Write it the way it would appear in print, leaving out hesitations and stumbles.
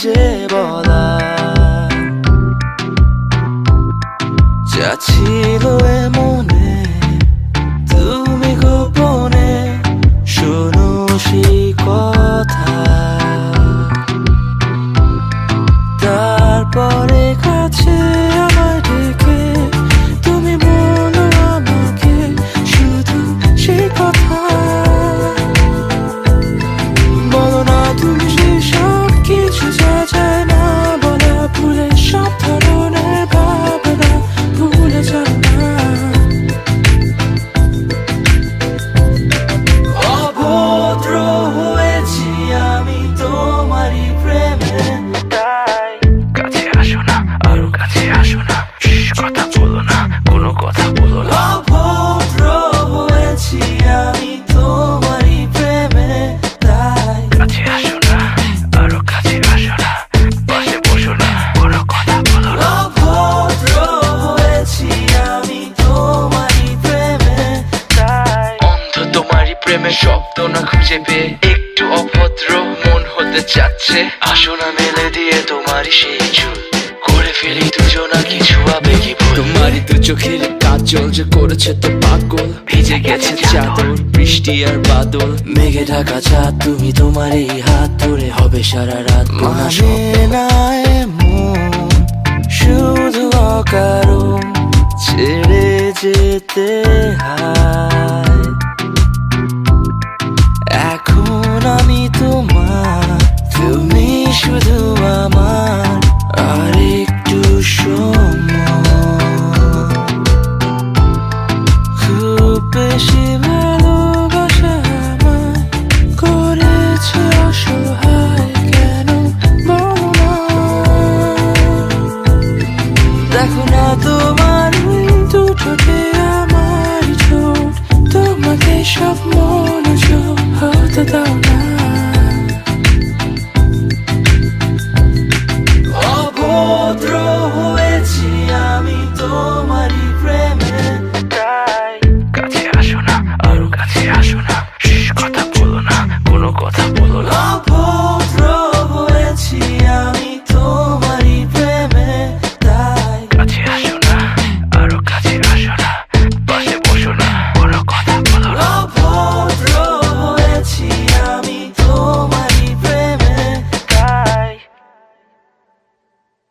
যে বলা যা ছিল এ মনে তুমি গোপনে শোনো সেই কথা তারপরে কাছে আমায় ডেকে তুমি বলো আমাকে শুধু সেই কথা বলো না তুমি সেই সব কিছু যা যায় না বলা ভুলে সব ধরনের ভাবনা ভুলে যাও না অভদ্র হয়েছি আমি তোমারই প্রেমে তাই কাছে আসো না, আরো কাছে আসো না, কথা বলো না, কোনো কথা বলো না। অভদ্র হয়েছি আমি তোমারই প্রেমে তাই কাছে আসো না, আরো কাছে আসো না, পাশে বসো না, কোনো কথা বলো না। অভদ্র হয়েছি আমি তোমারই প্রেমে তাই অন্ধ তোমারই প্রেমে শব্দ না খুঁজে পেয়ে একটু অভদ্র মন হতে চাচ্ছে। আসো না মেলে দিয়ে তোমারই সেই চুল করে ফেলি দুজনা কিছু আবেগী ভুল। তোমারই দু চোখের কাজল যে করেছে তো পাগল ভিজে গেছে চাদর বৃষ্টি আর বাদল মেঘে ঢাকা চাঁদ তুমি তোমার এই হাত ধরে হবে সারা রাত মানে না এমন শুধু অকারণ ছেড়ে যেতে হয় এখন আমি তোমার তুমি শুধু